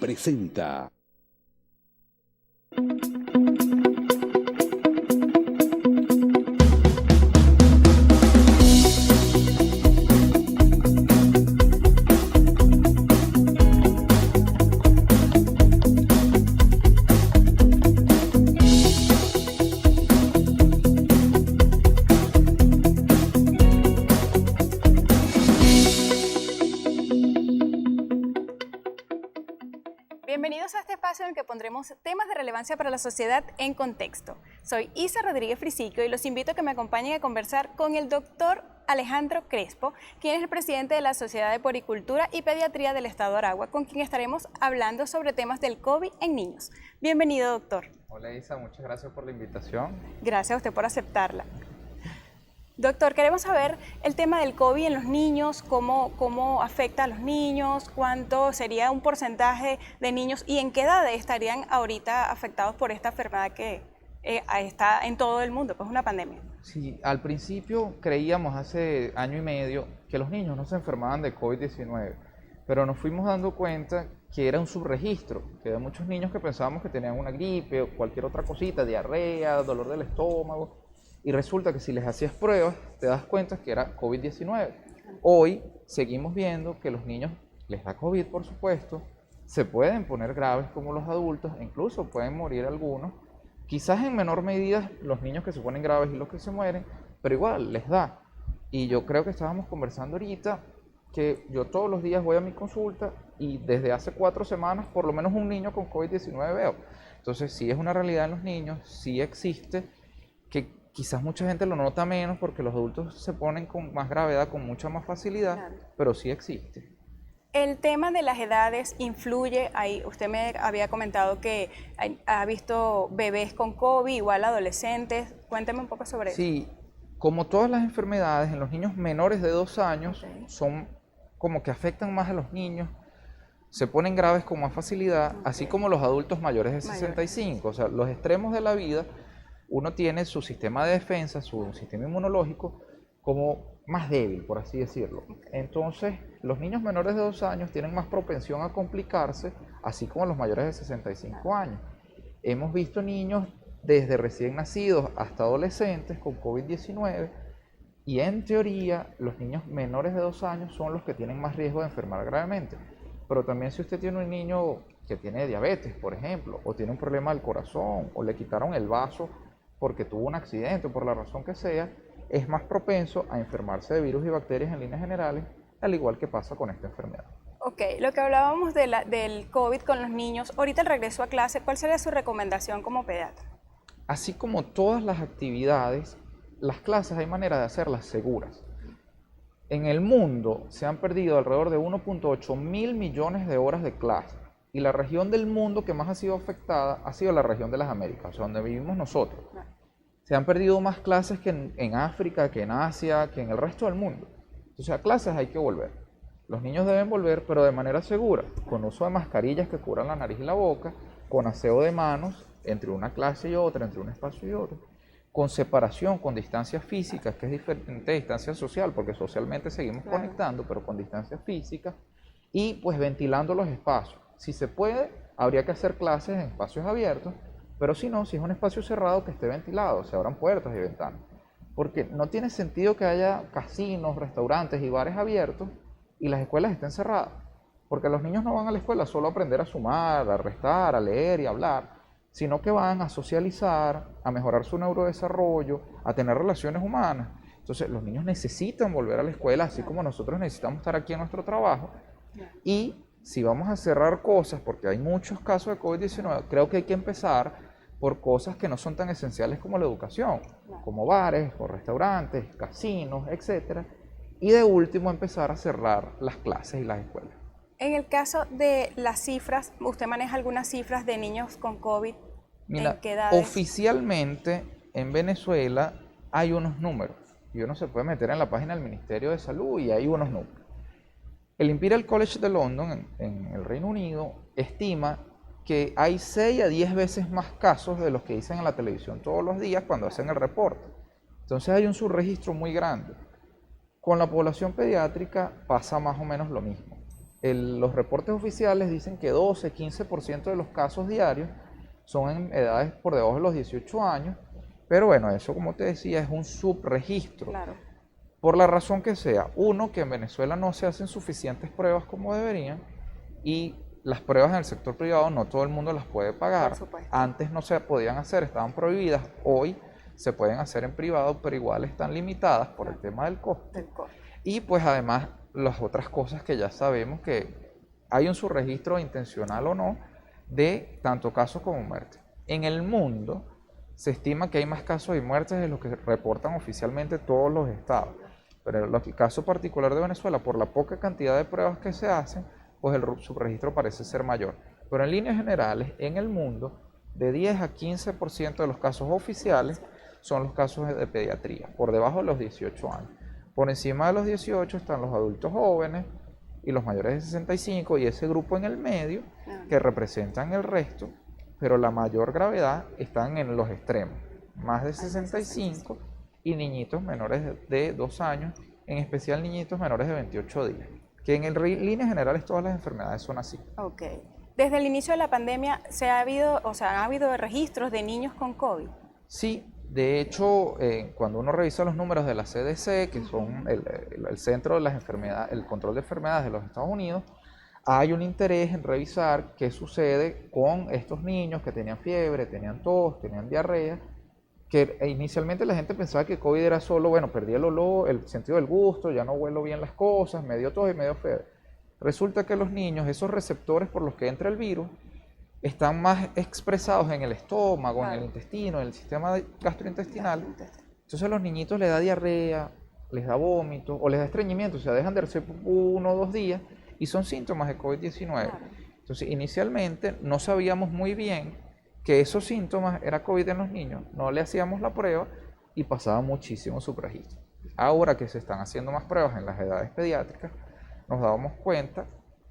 presenta. Bienvenidos a este espacio en el que pondremos temas de relevancia para la sociedad en contexto. Soy Isa Rodríguez Frisico y los invito a que me acompañen a conversar con el doctor Alejandro Crespo, quien es el presidente de la Sociedad de Poricultura y Pediatría del Estado Aragua, con quien estaremos hablando sobre temas del COVID en niños. Bienvenido, doctor. Hola Isa, muchas gracias por la invitación. Gracias a usted por aceptarla. Doctor, queremos saber el tema del COVID en los niños, cómo afecta a los niños, cuánto sería un porcentaje de niños y en qué edades estarían ahorita afectados por esta enfermedad que está en todo el mundo, pues es una pandemia. Sí, al principio creíamos hace año y medio que los niños no se enfermaban de COVID-19, pero nos fuimos dando cuenta que era un subregistro, que había muchos niños que pensábamos que tenían una gripe o cualquier otra cosita, diarrea, dolor del estómago. Y resulta que si les hacías pruebas, te das cuenta que era COVID-19. Hoy seguimos viendo que los niños les da COVID, por supuesto, se pueden poner graves como los adultos, e incluso pueden morir algunos. Quizás en menor medida los niños que se ponen graves y los que se mueren, pero igual les da. Y yo creo que estábamos conversando ahorita que yo todos los días voy a mi consulta y desde hace 4 semanas por lo menos un niño con COVID-19 veo. Entonces sí es una realidad en los niños, sí existe, que quizás mucha gente lo nota menos porque los adultos se ponen con más gravedad, con mucha más facilidad, claro, pero sí existe. El tema de las edades influye, ahí usted me había comentado que ha visto bebés con COVID, igual adolescentes, cuénteme un poco sobre eso. Sí, como todas las enfermedades, en los niños menores de 2 años son como que afectan más a los niños, se ponen graves con más facilidad, así como los adultos mayores de 65, o sea, los extremos de la vida. Uno tiene su sistema de defensa, su sistema inmunológico como más débil, por así decirlo. Entonces, los niños menores de 2 años tienen más propensión a complicarse, así como los mayores de 65 años. Hemos visto niños desde recién nacidos hasta adolescentes con COVID-19 y en teoría los niños menores de 2 años son los que tienen más riesgo de enfermar gravemente. Pero también si usted tiene un niño que tiene diabetes, por ejemplo, o tiene un problema del corazón, o le quitaron el vaso porque tuvo un accidente o por la razón que sea, es más propenso a enfermarse de virus y bacterias en líneas generales, al igual que pasa con esta enfermedad. Ok, lo que hablábamos del COVID con los niños, ahorita el regreso a clase, ¿cuál sería su recomendación como pediatra? Así como todas las actividades, las clases hay manera de hacerlas seguras. En el mundo se han perdido alrededor de 1.8 mil millones de horas de clase. Y la región del mundo que más ha sido afectada ha sido la región de las Américas, o sea, donde vivimos nosotros. Se han perdido más clases que en África, que en Asia, que en el resto del mundo. Entonces a clases hay que volver. Los niños deben volver, pero de manera segura, con uso de mascarillas que cubran la nariz y la boca, con aseo de manos entre una clase y otra, entre un espacio y otro, con separación, con distancia física, que es diferente de distancia social, porque socialmente seguimos conectando, pero con distancia física, y pues ventilando los espacios. Si se puede, habría que hacer clases en espacios abiertos, pero si no, si es un espacio cerrado que esté ventilado, se abran puertas y ventanas. Porque no tiene sentido que haya casinos, restaurantes y bares abiertos y las escuelas estén cerradas. Porque los niños no van a la escuela solo a aprender a sumar, a restar, a leer y a hablar, sino que van a socializar, a mejorar su neurodesarrollo, a tener relaciones humanas. Entonces, los niños necesitan volver a la escuela, así como nosotros necesitamos estar aquí en nuestro trabajo. Y si vamos a cerrar cosas, porque hay muchos casos de COVID-19, creo que hay que empezar por cosas que no son tan esenciales como la educación, como bares o restaurantes, casinos, etc. Y de último empezar a cerrar las clases y las escuelas. En el caso de las cifras, ¿usted maneja algunas cifras de niños con COVID? Mira, ¿en qué edades? Oficialmente en Venezuela hay unos números. Y uno se puede meter en la página del Ministerio de Salud y hay unos números. El Imperial College de London, en el Reino Unido, estima que hay 6 a 10 veces más casos de los que dicen en la televisión todos los días cuando hacen el reporte. Entonces hay un subregistro muy grande. Con la población pediátrica pasa más o menos lo mismo. los reportes oficiales dicen que 12-15% de los casos diarios son en edades por debajo de los 18 años, pero bueno, eso como te decía es un subregistro. Claro. Por la razón que sea, uno, que en Venezuela no se hacen suficientes pruebas como deberían, y las pruebas en el sector privado no todo el mundo las puede pagar. Por supuesto. Antes no se podían hacer, estaban prohibidas, hoy se pueden hacer en privado, pero igual están limitadas por el tema del costo. Y pues además las otras cosas que ya sabemos que hay un subregistro intencional o no de tanto casos como muertes. En el mundo se estima que hay más casos y muertes de los que reportan oficialmente todos los estados. Pero en el caso particular de Venezuela, por la poca cantidad de pruebas que se hacen, pues el subregistro parece ser mayor. Pero en líneas generales, en el mundo, de 10 a 15% de los casos oficiales son los casos de pediatría, por debajo de los 18 años. Por encima de los 18 están los adultos jóvenes y los mayores de 65 y ese grupo en el medio que representan el resto, pero la mayor gravedad están en los extremos, más de 65 y niñitos menores de 2 años, en especial niñitos menores de 28 días, que en líneas generales todas las enfermedades son así. Ok. Desde el inicio de la pandemia, ¿ha habido registros de niños con COVID? Sí, de hecho, cuando uno revisa los números de la CDC, que son el Centro de las Enfermedades, el Control de Enfermedades de los Estados Unidos, hay un interés en revisar qué sucede con estos niños que tenían fiebre, tenían tos, tenían diarrea, que inicialmente la gente pensaba que COVID era solo, bueno, perdí el olor, el sentido del gusto, ya no huelo bien las cosas, me dio tos y me dio fiebre. Resulta que los niños, esos receptores por los que entra el virus, están más expresados en el estómago, claro, en el intestino, en el sistema gastrointestinal. Entonces a los niñitos les da diarrea, les da vómito o les da estreñimiento, o sea, dejan de hacer 1 o 2 días y son síntomas de COVID-19. Claro. Entonces inicialmente no sabíamos muy bien que esos síntomas era COVID en los niños, no le hacíamos la prueba y pasaba muchísimo subregistro. Ahora que se están haciendo más pruebas en las edades pediátricas, nos dábamos cuenta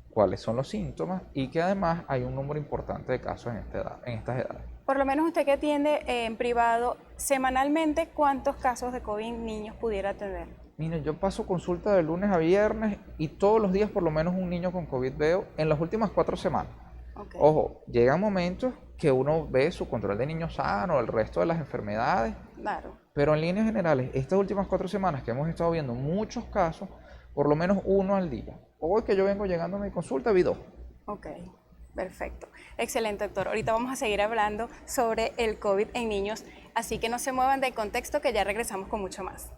cuáles son los síntomas y que además hay un número importante de casos en estas edades. Por lo menos usted que atiende en privado, semanalmente, ¿cuántos casos de COVID niños pudiera atender? Mire, yo paso consulta de lunes a viernes y todos los días por lo menos un niño con COVID veo en las últimas 4 semanas. Okay. Ojo, llegan momentos que uno ve su control de niños sano, el resto de las enfermedades. Claro. Pero en líneas generales, estas últimas 4 semanas que hemos estado viendo muchos casos, por lo menos 1 al día. Hoy que yo vengo llegando a mi consulta, vi 2. Ok, perfecto. Excelente, doctor. Ahorita vamos a seguir hablando sobre el COVID en niños, así que no se muevan del contexto que ya regresamos con mucho más.